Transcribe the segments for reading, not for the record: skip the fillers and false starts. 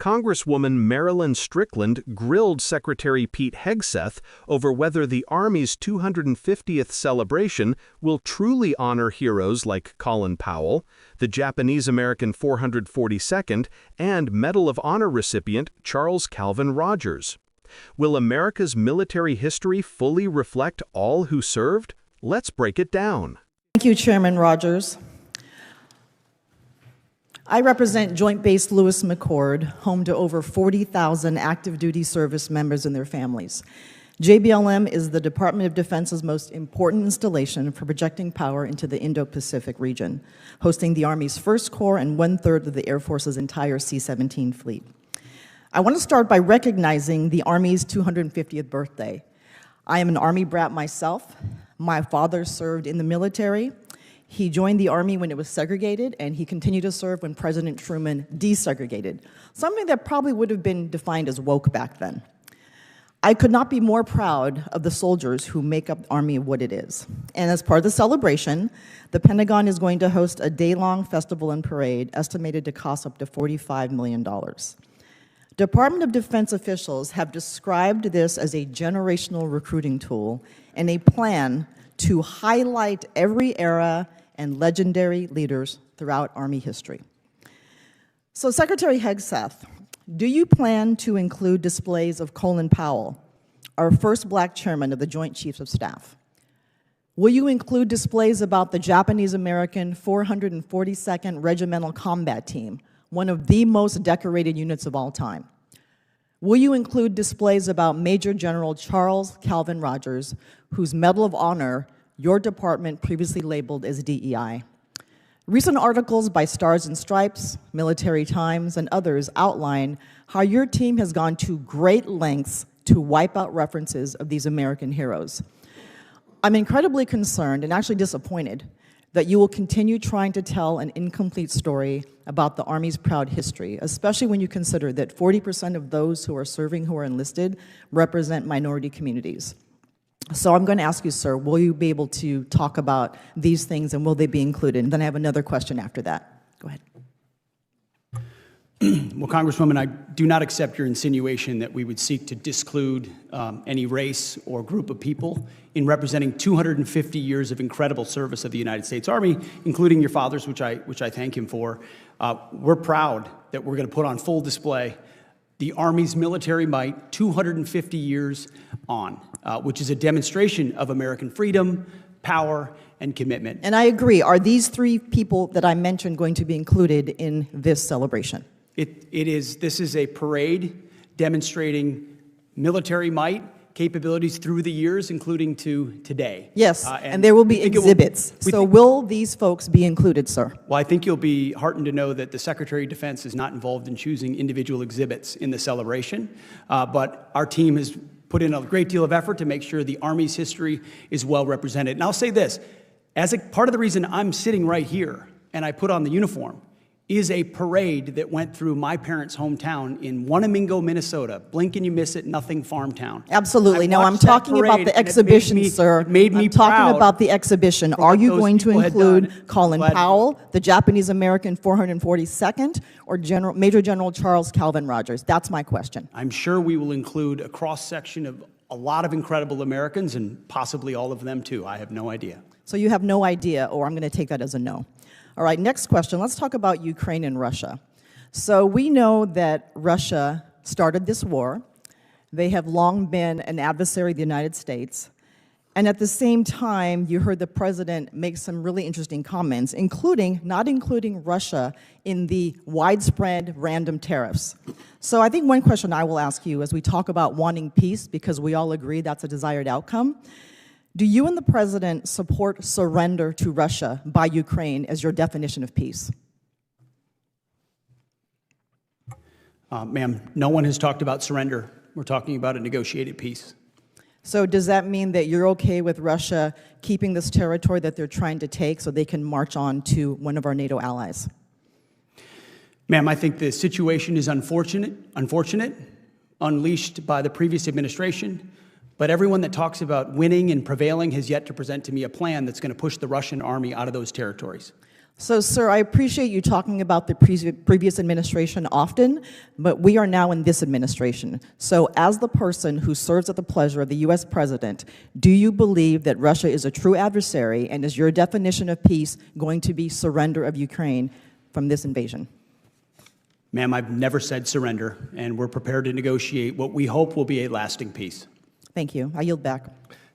Congresswoman Marilyn Strickland grilled Secretary Pete Hegseth over whether the Army's 250th celebration will truly honor heroes like Colin Powell, the Japanese-American 442nd, and Medal of Honor recipient Charles Calvin Rogers. Will America's military history fully reflect all who served? Let's break it down. Thank you, Chairman Rogers. I represent Joint Base Lewis McChord, home to over 40,000 active duty service members and their families. JBLM is the Department of Defense's most important installation for projecting power into the Indo-Pacific region, hosting the Army's 1st Corps and 1/3 of the Air Force's entire C-17 fleet. I want to start by recognizing the Army's 250th birthday. I am an Army brat myself. My father served in the military. He joined the Army when it was segregated, and he continued to serve when President Truman desegregated, something that probably would have been defined as woke back then. I could not be more proud of the soldiers who make up the Army what it is. And as part of the celebration, the Pentagon is going to host a day-long festival and parade estimated to cost up to $45 million. Department of Defense officials have described this as a generational recruiting tool and a plan to highlight every era and legendary leaders throughout Army history. So, Secretary Hegseth, do you plan to include displays of Colin Powell, our first Black chairman of the Joint Chiefs of Staff? Will you include displays about the Japanese-American 442nd Regimental Combat Team, one of the most decorated units of all time? Will you include displays about Major General Charles Calvin Rogers, whose Medal of Honor your department previously labeled as DEI? Recent articles by Stars and Stripes, Military Times, and others outline how your team has gone to great lengths to wipe out references of these American heroes. I'm incredibly concerned and actually disappointed that you will continue trying to tell an incomplete story about the Army's proud history, especially when you consider that 40% of those who are serving who are enlisted represent minority communities. So I'm going to ask you, sir, will you be able to talk about these things and will they be included? And then I have another question after that. Go ahead. Well, Congresswoman, I do not accept your insinuation that we would seek to disclude any race or group of people in representing 250 years of incredible service of the United States Army, including your father's, which I thank him for. We're proud that we're going to put on full display the Army's military might 250 years on, which is a demonstration of American freedom, power, and commitment. And I agree. Are these three people that I mentioned going to be included in this celebration? This is a parade demonstrating military might, capabilities through the years, including to today. Yes, and there will be exhibits. So will these folks be included, sir? Well, I think you'll be heartened to know that the Secretary of Defense is not involved in choosing individual exhibits in the celebration, but our team has put in a great deal of effort to make sure the Army's history is well represented. And I'll say this, as a part of the reason I'm sitting right here and I put on the uniform is a parade that went through my parents' hometown in Wanamingo, Minnesota. Blink and you miss it, nothing farm town. Absolutely. Now, I'm talking about the exhibition, sir. It made me I'm talking proud about the exhibition. Are you going to include Colin Powell, the Japanese-American 442nd, or Major General Charles Calvin Rogers? That's my question. I'm sure we will include a cross-section of a lot of incredible Americans and possibly all of them, too. I have no idea. So you have no idea, or I'm going to take that as a no. All right, next question. Let's talk about Ukraine and Russia. So we know that Russia started this war. They have long been an adversary of the United States. And at the same time, you heard the president make some really interesting comments, not including Russia in the widespread random tariffs. So I think one question I will ask you as we talk about wanting peace, because we all agree that's a desired outcome, do you and the president support surrender to Russia by Ukraine as your definition of peace? Ma'am, no one has talked about surrender. We're talking about a negotiated peace. So does that mean that you're okay with Russia keeping this territory that they're trying to take so they can march on to one of our NATO allies? Ma'am, I think the situation is unfortunate, unleashed by the previous administration. But everyone that talks about winning and prevailing has yet to present to me a plan that's going to push the Russian army out of those territories. So, sir, I appreciate you talking about the previous administration often, but we are now in this administration. So, as the person who serves at the pleasure of the U.S. president, do you believe that Russia is a true adversary, and is your definition of peace going to be surrender of Ukraine from this invasion? Ma'am, I've never said surrender, and we're prepared to negotiate what we hope will be a lasting peace. Thank you. I yield back.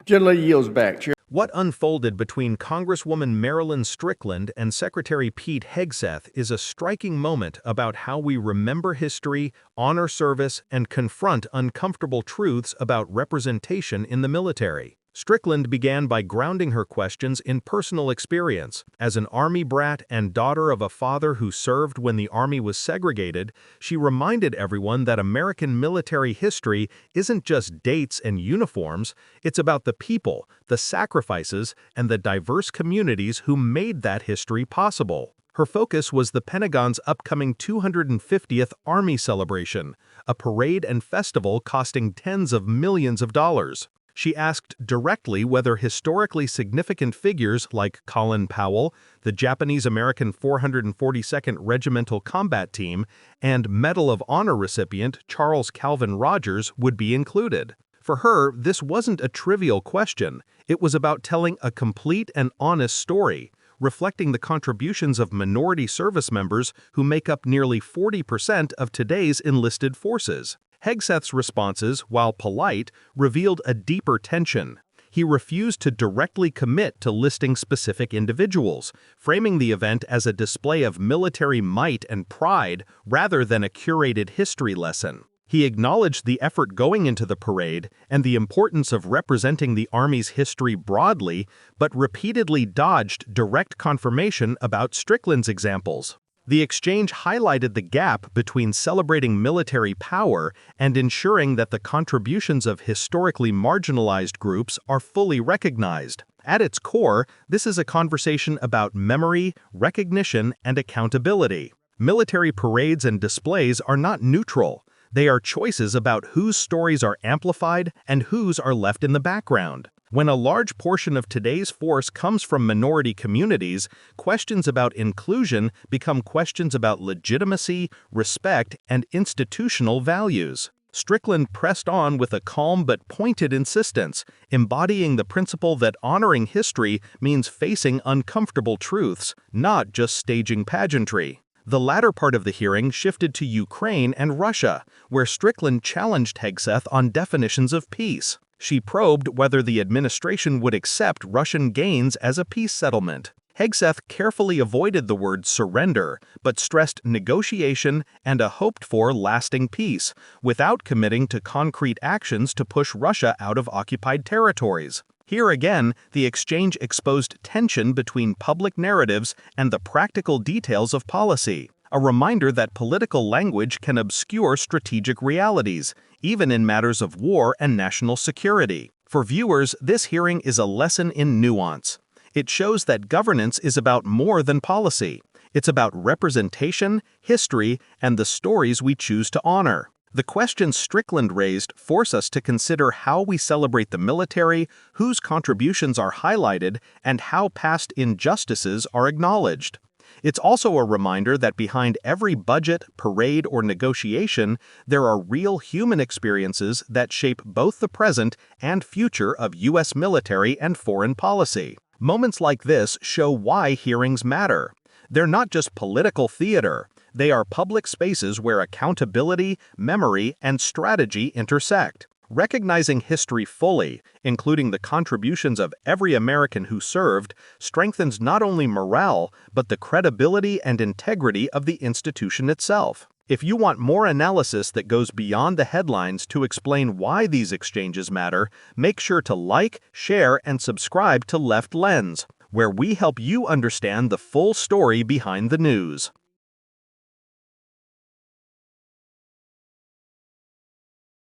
Gentlelady yields back. Chair. What unfolded between Congresswoman Marilyn Strickland and Secretary Pete Hegseth is a striking moment about how we remember history, honor service, and confront uncomfortable truths about representation in the military. Strickland began by grounding her questions in personal experience. As an Army brat and daughter of a father who served when the Army was segregated, she reminded everyone that American military history isn't just dates and uniforms, it's about the people, the sacrifices, and the diverse communities who made that history possible. Her focus was the Pentagon's upcoming 250th Army celebration, a parade and festival costing tens of millions of dollars. She asked directly whether historically significant figures like Colin Powell, the Japanese-American 442nd Regimental Combat Team, and Medal of Honor recipient Charles Calvin Rogers would be included. For her, this wasn't a trivial question. It was about telling a complete and honest story, reflecting the contributions of minority service members who make up nearly 40% of today's enlisted forces. Hegseth's responses, while polite, revealed a deeper tension. He refused to directly commit to listing specific individuals, framing the event as a display of military might and pride rather than a curated history lesson. He acknowledged the effort going into the parade and the importance of representing the Army's history broadly, but repeatedly dodged direct confirmation about Strickland's examples. The exchange highlighted the gap between celebrating military power and ensuring that the contributions of historically marginalized groups are fully recognized. At its core, this is a conversation about memory, recognition, and accountability. Military parades and displays are not neutral. They are choices about whose stories are amplified and whose are left in the background. When a large portion of today's force comes from minority communities, questions about inclusion become questions about legitimacy, respect, and institutional values. Strickland pressed on with a calm but pointed insistence, embodying the principle that honoring history means facing uncomfortable truths, not just staging pageantry. The latter part of the hearing shifted to Ukraine and Russia, where Strickland challenged Hegseth on definitions of peace. She probed whether the administration would accept Russian gains as a peace settlement. Hegseth carefully avoided the word surrender, but stressed negotiation and a hoped-for lasting peace, without committing to concrete actions to push Russia out of occupied territories. Here again, the exchange exposed tension between public narratives and the practical details of policy, a reminder that political language can obscure strategic realities, even in matters of war and national security. For viewers, this hearing is a lesson in nuance. It shows that governance is about more than policy. It's about representation, history, and the stories we choose to honor. The questions Strickland raised force us to consider how we celebrate the military, whose contributions are highlighted, and how past injustices are acknowledged. It's also a reminder that behind every budget, parade, or negotiation, there are real human experiences that shape both the present and future of U.S. military and foreign policy. Moments like this show why hearings matter. They're not just political theater. They are public spaces where accountability, memory, and strategy intersect. Recognizing history fully, including the contributions of every American who served, strengthens not only morale, but the credibility and integrity of the institution itself. If you want more analysis that goes beyond the headlines to explain why these exchanges matter, make sure to like, share, and subscribe to Left Lens, where we help you understand the full story behind the news.